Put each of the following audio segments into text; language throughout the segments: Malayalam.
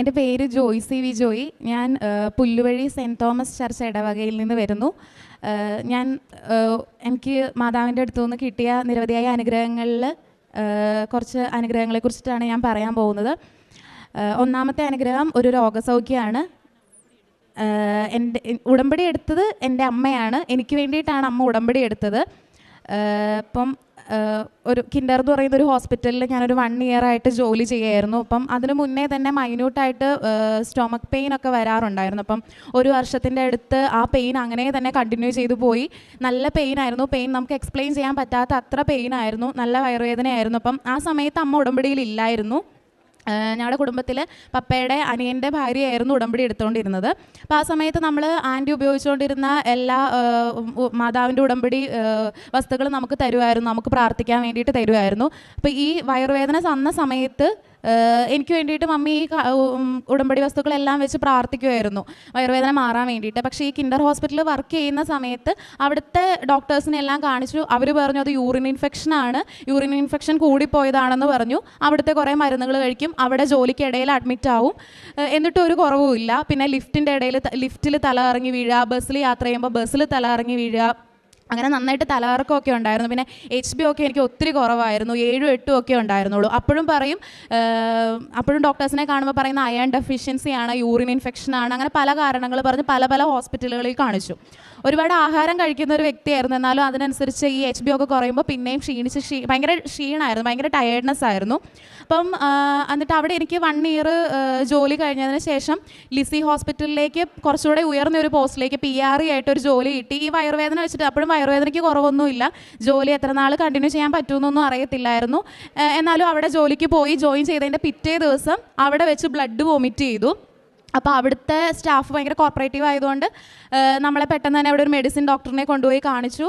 എൻ്റെ പേര് ജോയ്സി വി ജോയി. ഞാൻ പുല്ലുവഴി സെൻറ്റ് തോമസ് ചർച്ച് ഇടവകയിൽ നിന്ന് വരുന്നു. ഞാൻ എനിക്ക് മാതാവിൻ്റെ അടുത്തു നിന്ന് കിട്ടിയ നിരവധിയായ അനുഗ്രഹങ്ങളിൽ കുറച്ച് അനുഗ്രഹങ്ങളെക്കുറിച്ചിട്ടാണ് ഞാൻ പറയാൻ പോകുന്നത്. ഒന്നാമത്തെ അനുഗ്രഹം ഒരു രോഗസൗഖ്യമാണ്. എൻ്റെ ഉടമ്പടി എടുത്തത് എൻ്റെ അമ്മയാണ്. എനിക്ക് വേണ്ടിയിട്ടാണ് അമ്മ ഉടമ്പടി എടുത്തത്. ഇപ്പം ഒരു കിൻഡർ എന്ന് പറയുന്ന ഒരു ഹോസ്പിറ്റലിൽ ഞാനൊരു 1 year ആയിട്ട് ജോലി ചെയ്യുമായിരുന്നു. അപ്പം അതിന് മുന്നേ തന്നെ മൈന്യൂട്ടായിട്ട് സ്റ്റൊമക്ക് പെയിൻ ഒക്കെ വരാറുണ്ടായിരുന്നു. അപ്പം 1 വർഷത്തിൻ്റെ അടുത്ത് ആ പെയിൻ അങ്ങനെ തന്നെ കണ്ടിന്യൂ ചെയ്തു പോയി. നല്ല പെയിൻ ആയിരുന്നു. പെയിൻ നമുക്ക് എക്സ്പ്ലെയിൻ ചെയ്യാൻ പറ്റാത്ത അത്ര പെയിൻ ആയിരുന്നു. നല്ല വയറുവേദനയായിരുന്നു. അപ്പം ആ സമയത്ത് അമ്മ ഉടമ്പടിയിൽ ഇല്ലായിരുന്നു. ഞങ്ങളുടെ കുടുംബത്തിൽ പപ്പയുടെ അനിയൻ്റെ ഭാര്യയായിരുന്നു ഉടമ്പടി എടുത്തുകൊണ്ടിരുന്നത്. അപ്പോൾ ആ സമയത്ത് നമ്മൾ ആൻറ്റി ഉപയോഗിച്ചുകൊണ്ടിരുന്ന എല്ലാ മാതാവിൻ്റെ ഉടമ്പടി വസ്തുക്കൾ നമുക്ക് തരുമായിരുന്നു, നമുക്ക് പ്രാർത്ഥിക്കാൻ വേണ്ടിയിട്ട് തരുമായിരുന്നു. അപ്പോൾ ഈ വയറുവേദന വന്ന സമയത്ത് എനിക്ക് വേണ്ടിയിട്ട് മമ്മി ഈ ഉടമ്പടി വസ്തുക്കളെല്ലാം വെച്ച് പ്രാർത്ഥിക്കുമായിരുന്നു വയറുവേദന മാറാൻ വേണ്ടിയിട്ട്. പക്ഷേ ഈ കിൻഡർ ഹോസ്പിറ്റലിൽ വർക്ക് ചെയ്യുന്ന സമയത്ത് അവിടുത്തെ ഡോക്ടേഴ്സിനെ എല്ലാം കാണിച്ചു. അവർ പറഞ്ഞു അത് യൂറിൻ ഇൻഫെക്ഷനാണ്, യൂറിൻ ഇൻഫെക്ഷൻ കൂടിപ്പോയതാണെന്ന് പറഞ്ഞു. അവിടുത്തെ കുറേ മരുന്നുകൾ കഴിക്കും, അവിടെ ജോലിക്കിടയിൽ അഡ്മിറ്റ് ആവും, എന്നിട്ടും ഒരു കുറവുമില്ല. പിന്നെ ലിഫ്റ്റിൽ തല ഇറങ്ങി വീഴുക, ബസ്സിൽ യാത്ര ചെയ്യുമ്പോൾ ബസ്സിൽ തല ഇറങ്ങി വീഴുക, അങ്ങനെ നന്നായിട്ട് തലകറക്കമൊക്കെ ഉണ്ടായിരുന്നു. പിന്നെ HB ഒക്കെ എനിക്ക് ഒത്തിരി കുറവായിരുന്നു, 7, 8 ഒക്കെ ഉണ്ടായിരുന്നുള്ളൂ. അപ്പോഴും ഡോക്ടേഴ്സിനെ കാണുമ്പോൾ പറയുന്ന അയൺ ഡെഫിഷ്യൻസിയാണ്, യൂറിൻ ഇൻഫെക്ഷനാണ്, അങ്ങനെ പല കാരണങ്ങൾ പറഞ്ഞ് പല ഹോസ്പിറ്റലുകളിൽ കാണിച്ചു. ഒരുപാട് ആഹാരം കഴിക്കുന്ന ഒരു വ്യക്തിയായിരുന്നു. എന്നാലും അതിനനുസരിച്ച് ഈ HB ഒക്കെ കുറയുമ്പോൾ പിന്നെയും ഭയങ്കര ക്ഷീണമായിരുന്നു, ഭയങ്കര ടയേർഡ്നെസ് ആയിരുന്നു. അപ്പം എന്നിട്ട് അവിടെ എനിക്ക് 1 year ജോലി കഴിഞ്ഞതിന് ശേഷം ലിസി ഹോസ്പിറ്റലിലേക്ക് കുറച്ചുകൂടെ ഉയർന്ന ഒരു പോസ്റ്റിലേക്ക് PRE ആയിട്ടൊരു ജോലി കിട്ടി. ഈ വയറുവേദന വെച്ചിട്ട് അപ്പോഴും വയറുവേദനയ്ക്ക് കുറവൊന്നുമില്ല. ജോലി എത്ര നാൾ കണ്ടിന്യൂ ചെയ്യാൻ പറ്റുമെന്നൊന്നും അറിയത്തില്ലായിരുന്നു. എന്നാലും അവിടെ ജോലിക്ക് പോയി ജോയിൻ ചെയ്തതിൻ്റെ പിറ്റേ ദിവസം അവിടെ വെച്ച് ബ്ലഡ് വോമിറ്റ് ചെയ്തു. അപ്പോൾ അവിടുത്തെ സ്റ്റാഫ് ഭയങ്കര കോപ്പറേറ്റീവ് ആയതുകൊണ്ട് നമ്മളെ പെട്ടെന്ന് തന്നെ അവിടെ ഒരു മെഡിസിൻ ഡോക്ടറിനെ കൊണ്ടുപോയി കാണിച്ചു.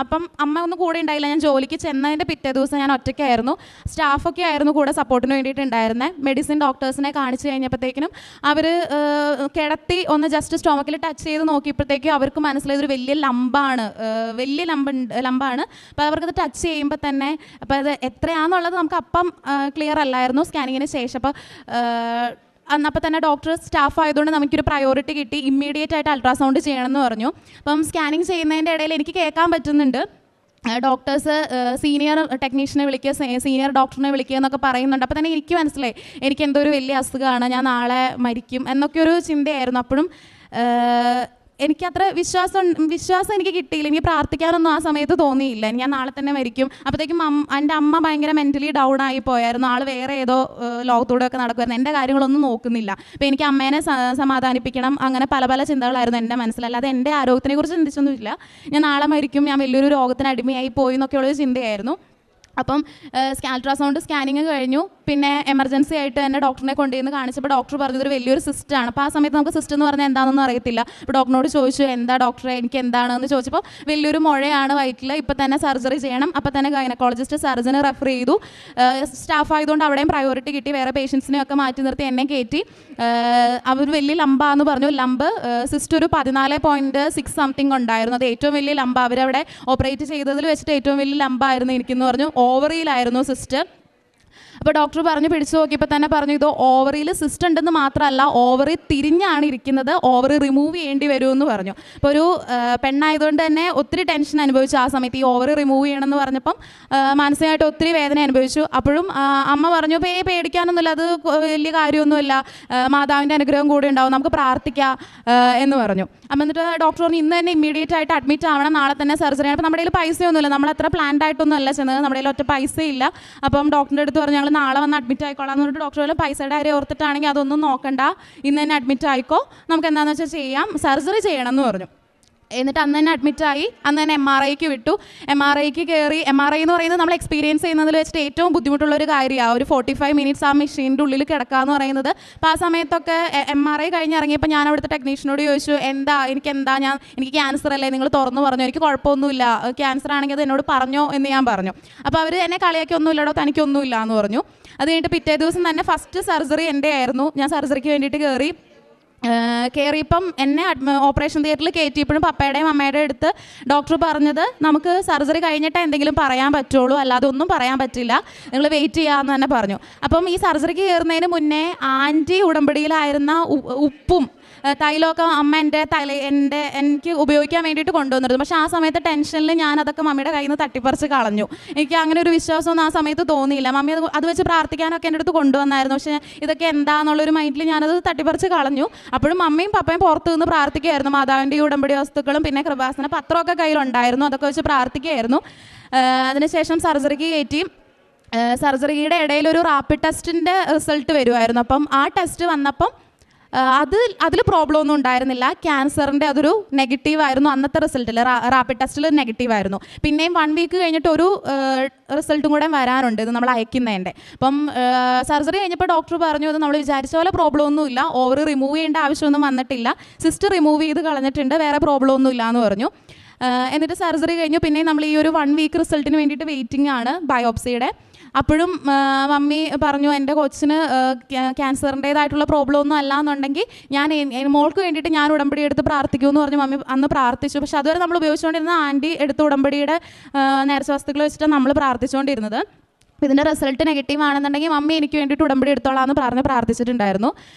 അപ്പം അമ്മ ഒന്നും കൂടെ ഉണ്ടായില്ല. ഞാൻ ജോലിക്ക് ചെന്നതിൻ്റെ പിറ്റേ ദിവസം ഞാൻ ഒറ്റയ്ക്കായിരുന്നു. സ്റ്റാഫൊക്കെ ആയിരുന്നു കൂടെ സപ്പോർട്ടിന് വേണ്ടിയിട്ടുണ്ടായിരുന്നത്. മെഡിസിൻ ഡോക്ടേഴ്സിനെ കാണിച്ചു കഴിഞ്ഞപ്പോഴത്തേക്കിനും അവർ കിടത്തി ഒന്ന് ജസ്റ്റ് സ്റ്റൊമക്കിൽ ടച്ച് ചെയ്ത് നോക്കിയപ്പോഴത്തേക്കും അവർക്ക് മനസ്സിലായതൊരു വലിയ ലംബാണ്. അപ്പോൾ അവർക്കത് ടച്ച് ചെയ്യുമ്പോൾ തന്നെ അപ്പോൾ അത് എത്രയാണെന്നുള്ളത് നമുക്ക് അപ്പം ക്ലിയർ അല്ലായിരുന്നു സ്കാനിങ്ങിന് ശേഷം. അപ്പോൾ തന്നെ ഡോക്ടർ സ്റ്റാഫ് ആയതുകൊണ്ട് നമുക്കൊരു പ്രയോറിറ്റി കിട്ടി. ഇമ്മീഡിയറ്റ് ആയിട്ട് അൾട്രാസൗണ്ട് ചെയ്യണമെന്ന് പറഞ്ഞു. അപ്പം സ്കാനിങ് ചെയ്യുന്നതിൻ്റെ ഇടയിൽ എനിക്ക് കേൾക്കാൻ പറ്റുന്നുണ്ട് ഡോക്ടേഴ്സ് സീനിയർ ടെക്നീഷ്യനെ വിളിക്കുക, സീനിയർ ഡോക്ടറിനെ വിളിക്കുക എന്നൊക്കെ പറയുന്നുണ്ട്. അപ്പോൾ തന്നെ എനിക്ക് മനസ്സിലായി എനിക്ക് എന്തോ ഒരു വലിയ അസുഖമാണ്, ഞാൻ നാളെ മരിക്കും എന്നൊക്കെ ഒരു ചിന്തയായിരുന്നു. അപ്പോഴും എനിക്കത്ര വിശ്വാസം എനിക്ക് കിട്ടിയില്ല. എനിക്ക് പ്രാർത്ഥിക്കാനൊന്നും ആ സമയത്ത് തോന്നിയില്ല. ഞാൻ നാളെ തന്നെ മരിക്കും. അപ്പോഴത്തേക്കും എൻ്റെ അമ്മ ഭയങ്കര മെൻ്റലി ഡൗൺ ആയി പോയായിരുന്നു. ആൾ വേറെ ഏതോ ലോകത്തൂടെ ഒക്കെ നടക്കുമായിരുന്നു. എൻ്റെ കാര്യങ്ങളൊന്നും നോക്കുന്നില്ല. അപ്പോൾ എനിക്ക് അമ്മേനെ സമാധാനിപ്പിക്കണം, അങ്ങനെ പല ചിന്തകളായിരുന്നു എൻ്റെ മനസ്സിൽ. അല്ലാതെ എൻ്റെ ആരോഗ്യത്തിനെക്കുറിച്ച് ചിന്തിച്ചൊന്നുമില്ല. ഞാൻ നാളെ മരിക്കും, ഞാൻ വലിയൊരു രോഗത്തിന് അടിമയായി പോയി എന്നൊക്കെയുള്ളൊരു ചിന്തയായിരുന്നു. അപ്പം അൾട്രാസൗണ്ട് സ്കാനിങ് കഴിഞ്ഞു. പിന്നെ എമർജൻസി ആയിട്ട് എന്നെ ഡോക്ടറിനെ കൊണ്ടുവന്ന് കാണിച്ചപ്പോൾ ഡോക്ടർ പറഞ്ഞത് ഒരു വലിയൊരു സിസ്റ്റാണ്. അപ്പോൾ ആ സമയത്ത് നമുക്ക് സിസ്റ്റ് എന്ന് പറഞ്ഞാൽ എന്താണെന്നൊന്നും അറിയത്തില്ല. അപ്പോൾ ഡോക്ടറിനോട് ചോദിച്ചു എന്താ ഡോക്ടറെ എനിക്ക് എന്താണെന്ന് ചോദിച്ചപ്പോൾ വലിയൊരു മുഴയാണ് വയറ്റിൽ, ഇപ്പോൾ തന്നെ സർജറി ചെയ്യണം. അപ്പോൾ തന്നെ ഗൈനക്കോളജിസ്റ്റ് സർജന് റെഫർ ചെയ്തു. സ്റ്റാഫ് ആയതുകൊണ്ട് അവിടെയും പ്രയോറിറ്റി കിട്ടി. വേറെ പേഷ്യൻസിനെയൊക്കെ മാറ്റി നിർത്തി എന്നെ കയറ്റി. അവർ വലിയ ലംബാന്ന് പറഞ്ഞു. ലംബ് സിസ്റ്റ് ഒരു 14.6 സംതിങ് ഉണ്ടായിരുന്നു. അത് ഏറ്റവും വലിയ ലംബ. അവരവിടെ ഓപ്പറേറ്റ് ചെയ്തതിൽ വെച്ചിട്ട് ഏറ്റവും വലിയ ലംബായിരുന്നു എനിക്കെന്ന് പറഞ്ഞു. ഓവറിയിലായിരുന്നു സിസ്റ്റ്. അപ്പോൾ ഡോക്ടർ പറഞ്ഞു, പിടിച്ചു നോക്കിയപ്പോൾ തന്നെ പറഞ്ഞു ഇത് ഓവറിയിൽ സിസ്റ്റ് ഉണ്ടെന്ന് മാത്രമല്ല, ഓവറി തിരിഞ്ഞാണ് ഇരിക്കുന്നത്, ഓവറി റിമൂവ് ചെയ്യേണ്ടി വരുമെന്ന് പറഞ്ഞു. അപ്പോൾ ഒരു പെണ്ണായതുകൊണ്ട് തന്നെ ഒത്തിരി ടെൻഷൻ അനുഭവിച്ചു ആ സമയത്ത്. ഈ ഓവറി റിമൂവ് ചെയ്യണമെന്ന് പറഞ്ഞപ്പം മാനസികമായിട്ട് ഒത്തിരി വേദന അനുഭവിച്ചു. അപ്പോഴും അമ്മ പറഞ്ഞു പേടിക്കാനൊന്നുമില്ല, അത് വലിയ കാര്യമൊന്നുമില്ല, മാതാവിൻ്റെ അനുഗ്രഹം കൂടി ഉണ്ടാവും, നമുക്ക് പ്രാർത്ഥിക്കാം എന്ന് പറഞ്ഞു. അപ്പം എന്നിട്ട് ഡോക്ടർ പറഞ്ഞു ഇന്ന് തന്നെ ഇമ്മീഡിയറ്റ് ആയിട്ട് അഡ്മിറ്റ് ആവണം, നാളെ തന്നെ സർജറി ആണ്. അപ്പോൾ നമ്മുടെ കയ്യിൽ പൈസയൊന്നുമില്ല, നമ്മൾ അത്ര പ്ലാൻഡ് ആയിട്ടൊന്നും അല്ല ചെന്നത്, നമ്മുടെ കയ്യിൽ ഒറ്റ പൈസയില്ല. അപ്പം ഡോക്ടറിൻ്റെ അടുത്ത് പറഞ്ഞു ഞങ്ങൾ നാളെ വന്ന് അഡ്മിറ്റ് ആയിക്കോളാം എന്ന് പറഞ്ഞിട്ട് ഡോക്ടർ പറഞ്ഞു പൈസയുടെ കാര്യം ഓർത്തിട്ടാണെങ്കിൽ അതൊന്നും നോക്കണ്ട, ഇന്ന് തന്നെ അഡ്മിറ്റ് ആയിക്കോ, നമുക്ക് എന്താണെന്ന് വെച്ചാൽ ചെയ്യാം, സർജറി ചെയ്യണം എന്ന് പറഞ്ഞു. എന്നിട്ട് അന്ന് തന്നെ അഡ്മിറ്റായി. അന്ന് തന്നെ MRIക്ക് വിട്ടു. MRIക്ക് കയറി. MRI എന്ന് പറയുന്നത് നമ്മൾ എക്സ്പീരിയൻസ് ചെയ്യുന്നതിൽ വെച്ചിട്ട് ഏറ്റവും ബുദ്ധിമുട്ടുള്ളൊരു കാര്യമാണ്. ഒരു 45 minutes ആ മെഷീൻ്റെ ഉള്ളിൽ കിടക്കുക എന്ന് പറയുന്നത്. അപ്പോൾ ആ സമയത്തൊക്കെ MRI കഴിഞ്ഞിറങ്ങിയപ്പോൾ ഞാൻ അവിടുത്തെ ടെക്നീഷ്യനോട് ചോദിച്ചു എനിക്ക് ക്യാൻസർ അല്ലേ, നിങ്ങൾ തുറന്നു പറഞ്ഞു, എനിക്ക് കുഴപ്പമൊന്നുമില്ല, ക്യാൻസർ ആണെങ്കിൽ അത് എന്നോട് പറഞ്ഞോ എന്ന് ഞാൻ പറഞ്ഞു. അപ്പോൾ അവർ എന്നെ കളിയാക്കി ഒന്നുമില്ലടോ തനിക്കൊന്നുമില്ല എന്ന് പറഞ്ഞു. അത് കഴിഞ്ഞിട്ട് പിറ്റേ ദിവസം തന്നെ ഫസ്റ്റ് സർജറി എൻ്റെ ആയിരുന്നു. ഞാൻ സർജറിക്ക് വേണ്ടിയിട്ട് കയറി. കയറിയപ്പം എന്നെ ഓപ്പറേഷൻ തിയേറ്ററിൽ കയറ്റിയപ്പോഴും പപ്പയുടെയും അമ്മയുടെയും അടുത്ത് ഡോക്ടർ പറഞ്ഞത് നമുക്ക് സർജറി കഴിഞ്ഞിട്ടേ എന്തെങ്കിലും പറയാൻ പറ്റുള്ളൂ, അല്ലാതെ ഒന്നും പറയാൻ പറ്റില്ല, നിങ്ങൾ വെയിറ്റ് ചെയ്യാമെന്ന് തന്നെ പറഞ്ഞു. അപ്പം ഈ സർജറിക്ക് കയറുന്നതിന് മുന്നേ ആൻറ്റി ഉടമ്പടിയിലായിരുന്ന ഉപ്പും തൈലമൊക്കെ അമ്മ എനിക്ക് ഉപയോഗിക്കാൻ വേണ്ടിയിട്ട് കൊണ്ടുവന്നിരുന്നു. പക്ഷേ ആ സമയത്ത് ടെൻഷനിൽ ഞാൻ അതൊക്കെ മമ്മിയുടെ കയ്യിൽ നിന്ന് തട്ടിപ്പറിച്ച് കളഞ്ഞു. എനിക്ക് അങ്ങനെ ഒരു വിശ്വാസമൊന്നും ആ സമയത്ത് തോന്നിയില്ല. മമ്മി അത് വെച്ച് പ്രാർത്ഥിക്കാനൊക്കെ എൻ്റെ അടുത്ത് കൊണ്ടുവന്നായിരുന്നു. പക്ഷേ ഇതൊക്കെ എന്താണെന്നുള്ളൊരു മൈൻഡിൽ ഞാനത് തട്ടിപ്പറിച്ച് കളഞ്ഞു. അപ്പോഴും മമ്മിയും പപ്പയും പുറത്ത് നിന്ന് പ്രാർത്ഥിക്കുകയായിരുന്നു. മാതാവിൻ്റെ ഈ ഉടമ്പടി വസ്തുക്കളും പിന്നെ കൃപാസന പത്രമൊക്കെ കയ്യിലുണ്ടായിരുന്നു. അതൊക്കെ വെച്ച് പ്രാർത്ഥിക്കുകയായിരുന്നു. അതിനുശേഷം സർജറിക്ക് കയറ്റി. സർജറിയുടെ ഇടയിൽ ഒരു റാപ്പിഡ് ടെസ്റ്റിൻ്റെ റിസൾട്ട് വരുമായിരുന്നു. അപ്പം ആ ടെസ്റ്റ് വന്നപ്പം അതിൽ പ്രോബ്ലം ഒന്നും ഉണ്ടായിരുന്നില്ല. ക്യാൻസറിൻ്റെ അതൊരു നെഗറ്റീവായിരുന്നു. അന്നത്തെ റിസൾട്ടിൽ റാപ്പിഡ് ടെസ്റ്റിൽ നെഗറ്റീവായിരുന്നു. പിന്നെയും 1 വീക്ക് കഴിഞ്ഞിട്ട് ഒരു റിസൾട്ടും കൂടെ വരാനുണ്ട്, ഇത് നമ്മൾ അയക്കുന്നതിൻ്റെ. അപ്പം സർജറി കഴിഞ്ഞപ്പോൾ ഡോക്ടർ പറഞ്ഞു അത് നമ്മൾ വിചാരിച്ച പോലെ പ്രോബ്ലം ഒന്നുമില്ല, ഓവർ റിമൂവ് ചെയ്യേണ്ട ആവശ്യമൊന്നും വന്നിട്ടില്ല, സിസ്റ്റ് റിമൂവ് ചെയ്ത് കളഞ്ഞിട്ടുണ്ട്, വേറെ പ്രോബ്ലം ഒന്നും ഇല്ല എന്ന് പറഞ്ഞു. എന്നിട്ട് സർജറി കഴിഞ്ഞു. പിന്നെ നമ്മൾ ഈ ഒരു 1 വീക്ക് റിസൾട്ടിന് വേണ്ടിയിട്ട് വെയിറ്റിംഗ് ആണ് ബയോപ്സിയുടെ. അപ്പോഴും മമ്മി പറഞ്ഞു എൻ്റെ കൊച്ചിന് ക്യാൻസറിൻ്റേതായിട്ടുള്ള പ്രോബ്ലം ഒന്നും അല്ല എന്നുണ്ടെങ്കിൽ ഞാൻ മോൾക്ക് വേണ്ടിയിട്ട് ഞാൻ ഉടമ്പടി എടുത്ത് പ്രാർത്ഥിക്കുമെന്ന് പറഞ്ഞു. മമ്മി അന്ന് പ്രാർത്ഥിച്ചു. പക്ഷെ അതുവരെ നമ്മൾ ഉപയോഗിച്ചുകൊണ്ടിരുന്ന ആൻറ്റി എടുത്ത ഉടമ്പടിയുടെ നേർച്ച വസ്തുക്കൾ വെച്ചിട്ടാണ് നമ്മൾ പ്രാർത്ഥിച്ചുകൊണ്ടിരുന്നത്. ഇതിൻ്റെ റിസൾട്ട് നെഗറ്റീവ് ആണെന്നുണ്ടെങ്കിൽ മമ്മി എനിക്ക് വേണ്ടിയിട്ട് ഉടമ്പടി എടുത്തോളാം എന്ന് പ്രാർത്ഥിച്ചിട്ടുണ്ടായിരുന്നു.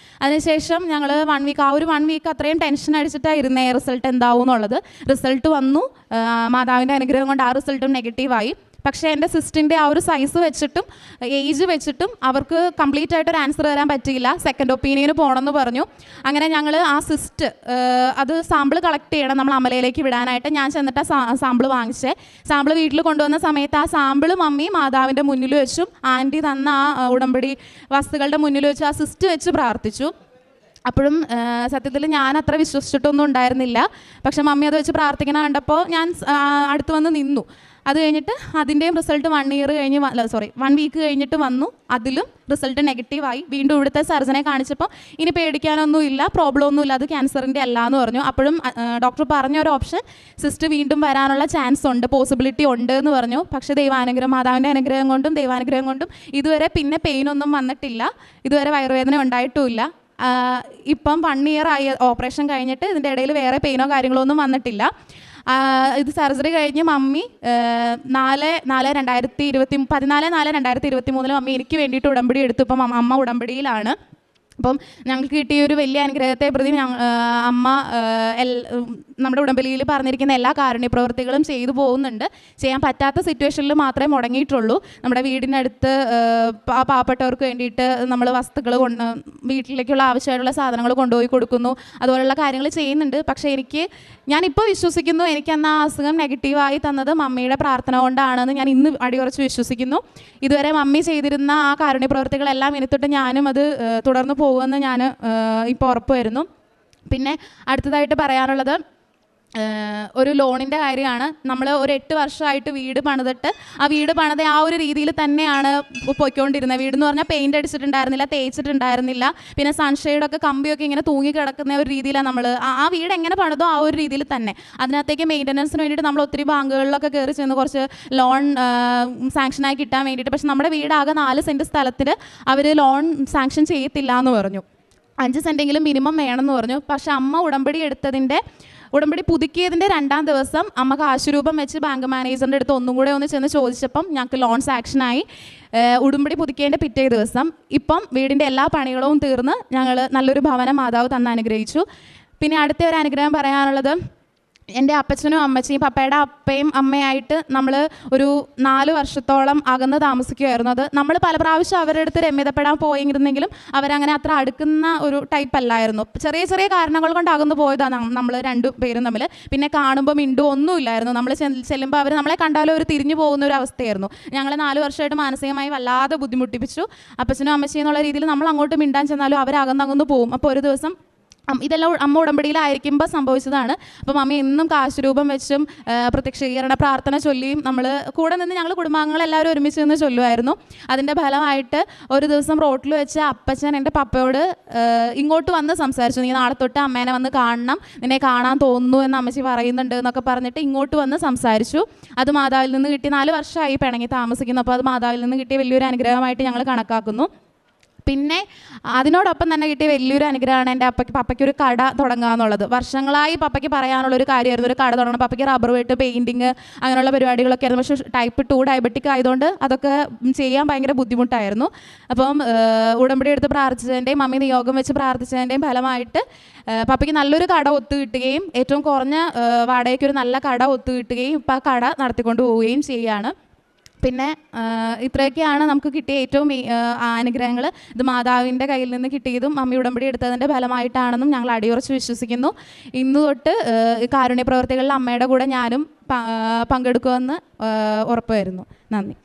അതിനുശേഷം ഞങ്ങൾ 1 വീക്ക്, ആ ഒരു 1 വീക്ക് അത്രയും ടെൻഷൻ അടിച്ചിട്ടായിരുന്നേ റിസൾട്ട് എന്താവും എന്നുള്ളത്. റിസൾട്ട് വന്നു. മാതാവിൻ്റെ അനുഗ്രഹം കൊണ്ട് ആ റിസൾട്ടും നെഗറ്റീവായി. പക്ഷേ എൻ്റെ സിസ്റ്റിൻ്റെ ആ ഒരു സൈസ് വെച്ചിട്ടും ഏജ് വെച്ചിട്ടും അവർക്ക് കംപ്ലീറ്റ് ആയിട്ടൊരു ആൻസർ തരാൻ പറ്റിയില്ല. സെക്കൻഡ് ഒപ്പീനിയന് പോകണമെന്ന് പറഞ്ഞു. അങ്ങനെ ഞങ്ങൾ ആ സിസ്റ്റ് അത് സാമ്പിൾ കളക്ട് ചെയ്യണം നമ്മൾ അമലയിലേക്ക് വിടാനായിട്ട്. ഞാൻ ചെന്നിട്ട് സാമ്പിൾ വാങ്ങിച്ചേ. സാമ്പിൾ വീട്ടിൽ കൊണ്ടുവന്ന സമയത്ത് ആ സാമ്പിൾ മമ്മി മാതാവിൻ്റെ മുന്നിൽ വെച്ചും ആൻറ്റി തന്ന ആ ഉടമ്പടി വസ്തുക്കളുടെ മുന്നിൽ വെച്ച് ആ സിസ്റ്റ് വെച്ച് പ്രാർത്ഥിച്ചു. അപ്പോഴും സത്യത്തിൽ ഞാൻ അത്ര വിശ്വസിച്ചിട്ടൊന്നും ഉണ്ടായിരുന്നില്ല. പക്ഷെ മമ്മി അത് വെച്ച് പ്രാർത്ഥിക്കണം കണ്ടപ്പോൾ ഞാൻ അടുത്ത് വന്ന് നിന്നു. അത് കഴിഞ്ഞിട്ട് അതിൻ്റെയും റിസൾട്ട് 1 വീക്ക് കഴിഞ്ഞിട്ട് വന്നു. അതിലും റിസൾട്ട് നെഗറ്റീവായി. വീണ്ടും ഇവിടുത്തെ സർജനെ കാണിച്ചപ്പോൾ ഇനി പേടിക്കാനൊന്നുമില്ല, പ്രോബ്ലം ഒന്നുമില്ല, അത് ക്യാൻസറിൻ്റെ അല്ല എന്ന് പറഞ്ഞു. അപ്പോഴും ഡോക്ടർ പറഞ്ഞ ഒരു ഓപ്ഷൻ സിസ്റ്റ് വീണ്ടും വരാനുള്ള ചാൻസ് ഉണ്ട്, പോസിബിലിറ്റി ഉണ്ട് എന്ന് പറഞ്ഞു. പക്ഷേ ദൈവാനുഗ്രഹം, മാതാവിൻ്റെ അനുഗ്രഹം കൊണ്ടും ദൈവാനുഗ്രഹം കൊണ്ടും ഇതുവരെ പിന്നെ പെയിനൊന്നും വന്നിട്ടില്ല, ഇതുവരെ വയറുവേദന ഉണ്ടായിട്ടുമില്ല. ഇപ്പം 1 ഇയർ ആയി ഓപ്പറേഷൻ കഴിഞ്ഞിട്ട്. ഇതിൻ്റെ ഇടയിൽ വേറെ പെയിനോ കാര്യങ്ങളോ ഒന്നും വന്നിട്ടില്ല. ഇത് സർജറി കഴിഞ്ഞ് മമ്മി 14/4/2023 മമ്മി എനിക്ക് വേണ്ടിയിട്ട് ഉടമ്പടി എടുത്തു. ഇപ്പം അമ്മ ഉടമ്പടിയിലാണ്. അപ്പം ഞങ്ങൾക്ക് കിട്ടിയ ഒരു വലിയ അനുഗ്രഹത്തെ പ്രതി അമ്മ നമ്മുടെ ഉടമ്പടിയിൽ പറഞ്ഞിരിക്കുന്ന എല്ലാ കാരുണ്യ പ്രവൃത്തികളും ചെയ്തു പോകുന്നുണ്ട്. ചെയ്യാൻ പറ്റാത്ത സിറ്റുവേഷനിൽ മാത്രമേ മുടങ്ങിയിട്ടുള്ളൂ. നമ്മുടെ വീടിനടുത്ത് പാവപ്പെട്ടവർക്ക് വേണ്ടിയിട്ട് നമ്മൾ വസ്തുക്കൾ വീട്ടിലേക്കുള്ള ആവശ്യമായിട്ടുള്ള സാധനങ്ങൾ കൊണ്ടുപോയി കൊടുക്കുന്നു, അതുപോലുള്ള കാര്യങ്ങൾ ചെയ്യുന്നുണ്ട്. പക്ഷേ ഞാനിപ്പോൾ വിശ്വസിക്കുന്നു എനിക്കന്ന് ആ അസുഖം നെഗറ്റീവായി തന്നത് മമ്മിയുടെ പ്രാർത്ഥന കൊണ്ടാണെന്ന് ഞാൻ ഇന്ന് അടിയുറച്ച് വിശ്വസിക്കുന്നു. ഇതുവരെ മമ്മി ചെയ്തിരുന്ന ആ കാരുണ്യ പ്രവൃത്തികളെല്ലാം ഇനി തൊട്ട് ഞാനും അത് തുടർന്ന് പോകുമെന്ന് ഞാൻ ഇപ്പോൾ ഉറപ്പ് വരുന്നു. പിന്നെ അടുത്തതായിട്ട് പറയാനുള്ളത് ഒരു ലോണിൻ്റെ കാര്യമാണ്. നമ്മൾ ഒരു 8 വർഷമായിട്ട് വീട് പണിതിട്ട് ആ വീട് പണിത ആ ഒരു രീതിയിൽ തന്നെയാണ് പോയിക്കൊണ്ടിരുന്നത്. വീടെന്ന് പറഞ്ഞാൽ പെയിൻ്റ് അടിച്ചിട്ടുണ്ടായിരുന്നില്ല, തേച്ചിട്ടുണ്ടായിരുന്നില്ല. പിന്നെ സൺഷെയ്ഡൊക്കെ കമ്പിയൊക്കെ ഇങ്ങനെ തൂങ്ങി കിടക്കുന്ന ഒരു രീതിയിലാണ് നമ്മൾ ആ വീട് എങ്ങനെ പണിതോ ആ ഒരു രീതിയിൽ തന്നെ. അതിനകത്തേക്ക് മെയിൻ്റനൻസിന് വേണ്ടിയിട്ട് നമ്മൾ ഒത്തിരി ബാങ്കുകളിലൊക്കെ കയറി ചെന്ന് കുറച്ച് ലോൺ സാങ്ഷനായി കിട്ടാൻ വേണ്ടിയിട്ട്. പക്ഷെ നമ്മുടെ വീടാകെ 4 സെൻറ്റ് സ്ഥലത്തിൽ അവർ ലോൺ സാങ്ഷൻ ചെയ്യത്തില്ല എന്ന് പറഞ്ഞു. 5 സെൻറ്റെങ്കിലും മിനിമം വേണമെന്ന് പറഞ്ഞു. പക്ഷെ അമ്മ ഉടമ്പടി പുതുക്കിയതിൻ്റെ 2ാം ദിവസം അമ്മ കാശുരൂപം വെച്ച് ബാങ്ക് മാനേജറിൻ്റെ അടുത്ത് ഒന്നും കൂടെ ചെന്ന് ചോദിച്ചപ്പം ഞങ്ങൾക്ക് ലോൺ സാങ്ഷനായി. ഉടമ്പടി പുതുക്കിയതിൻ്റെ പിറ്റേ ദിവസം ഇപ്പം വീടിൻ്റെ എല്ലാ പണികളും തീർന്ന് ഞങ്ങൾ നല്ലൊരു ഭവനം മാതാവ് തന്ന് അനുഗ്രഹിച്ചു. പിന്നെ അടുത്ത ഒരു അനുഗ്രഹം പറയാനുള്ളത്, എൻ്റെ അപ്പച്ചനും അമ്മച്ചിയും പപ്പയുടെ അപ്പയും അമ്മയായിട്ട് നമ്മൾ ഒരു 4 വർഷത്തോളം അകന്ന് താമസിക്കുമായിരുന്നു. അത് നമ്മൾ പല പ്രാവശ്യം അവരുടെ അടുത്ത് രമ്യതപ്പെടാൻ പോയിരുന്നെങ്കിലും അവരങ്ങനെ അത്ര അടുക്കുന്ന ഒരു ടൈപ്പ് അല്ലായിരുന്നു. ചെറിയ ചെറിയ കാരണങ്ങൾ കൊണ്ട് അകന്ന് പോയതാണ് നമ്മൾ 2 പേരും തമ്മിൽ. പിന്നെ കാണുമ്പോൾ മിണ്ടും ഒന്നുമില്ലായിരുന്നു. നമ്മൾ ചെല്ലുമ്പോൾ അവർ നമ്മളെ കണ്ടാലും അവർ തിരിഞ്ഞു പോകുന്ന ഒരു അവസ്ഥയായിരുന്നു. ഞങ്ങൾ 4 വർഷമായിട്ട് മാനസികമായി വല്ലാതെ ബുദ്ധിമുട്ടിപ്പിച്ചു. അപ്പച്ചനും അമ്മച്ചിയും എന്നുള്ള രീതിയിൽ നമ്മൾ അങ്ങോട്ട് മിണ്ടാൻ ചെന്നാലും അവരകന്നകന്ന് പോകും. അപ്പോൾ ഒരു ദിവസം ഇതെല്ലാം അമ്മ ഉടമ്പടിയിലായിരിക്കുമ്പോൾ സംഭവിച്ചതാണ്. അപ്പം അമ്മ എന്നും കാശുരൂപം വെച്ചും പ്രത്യക്ഷീകരണ പ്രാർത്ഥന ചൊല്ലിയും നമ്മൾ കൂടെ നിന്ന് ഞങ്ങൾ കുടുംബാംഗങ്ങളെല്ലാവരും ഒരുമിച്ച് നിന്ന് ചൊല്ലുമായിരുന്നു. അതിൻ്റെ ഫലമായിട്ട് ഒരു ദിവസം റോട്ടിൽ വെച്ച് അപ്പച്ചൻ എൻ്റെ പപ്പയോട് ഇങ്ങോട്ട് വന്ന് സംസാരിച്ചു. നീ നാളെ തൊട്ട് അമ്മേനെ വന്ന് കാണണം, നിന്നെ കാണാൻ തോന്നുന്നു എന്ന് അമ്മച്ചി പറയുന്നുണ്ട് എന്നൊക്കെ പറഞ്ഞിട്ട് ഇങ്ങോട്ട് വന്ന് സംസാരിച്ചു. അത് മാതാവിൽ നിന്ന് കിട്ടി. 4 വർഷമായി പിണങ്ങി താമസിക്കുന്നു. അപ്പോൾ അത് മാതാവിൽ നിന്ന് കിട്ടിയ വലിയൊരു അനുഗ്രഹമായിട്ട് ഞങ്ങൾ കണക്കാക്കുന്നു. പിന്നെ അതിനോടൊപ്പം തന്നെ കിട്ടിയ വലിയൊരു അനുഗ്രഹമാണ് എൻ്റെ പപ്പയ്ക്കൊരു കട തുടങ്ങുക എന്നുള്ളത്. വർഷങ്ങളായി പപ്പയ്ക്ക് പറയാനുള്ളൊരു കാര്യമായിരുന്നു, ഒരു കട തുടങ്ങണം. പപ്പയ്ക്ക് റബ്ബർ വെട്ട്, പെയിൻറ്റിങ് അങ്ങനെയുള്ള പരിപാടികളൊക്കെ ആയിരുന്നു. പക്ഷേ ടൈപ്പ് 2 ഡയബറ്റിക് ആയതുകൊണ്ട് അതൊക്കെ ചെയ്യാൻ ഭയങ്കര ബുദ്ധിമുട്ടായിരുന്നു. അപ്പം ഉടമ്പടി എടുത്ത് പ്രാർത്ഥിച്ചതിൻ്റെയും മമ്മി നിയോഗം വെച്ച് പ്രാർത്ഥിച്ചതിൻ്റെയും ഫലമായിട്ട് പപ്പയ്ക്ക് നല്ലൊരു കട ഒത്തു കിട്ടുകയും ഏറ്റവും കുറഞ്ഞ വാടകയ്ക്കൊരു നല്ല കട ഒത്തു കിട്ടുകയും ഇപ്പം ആ കട നടത്തിക്കൊണ്ട് പോവുകയും ചെയ്യുകയാണ്. പിന്നെ ഇത്രയൊക്കെയാണ് നമുക്ക് കിട്ടിയ ഏറ്റവും അനുഗ്രഹങ്ങൾ. ഇത് മാതാവിൻ്റെ കയ്യിൽ നിന്ന് കിട്ടിയതും മമ്മി ഉടമ്പടി എടുത്തതിൻ്റെ ഫലമായിട്ടാണെന്നും ഞങ്ങൾ അടിയുറച്ച് വിശ്വസിക്കുന്നു. ഇന്ന് തൊട്ട് കാരുണ്യ പ്രവർത്തികളിൽ അമ്മയുടെ കൂടെ ഞാനും പങ്കെടുക്കുമെന്ന് ഉറപ്പ് വരുന്നു. നന്ദി.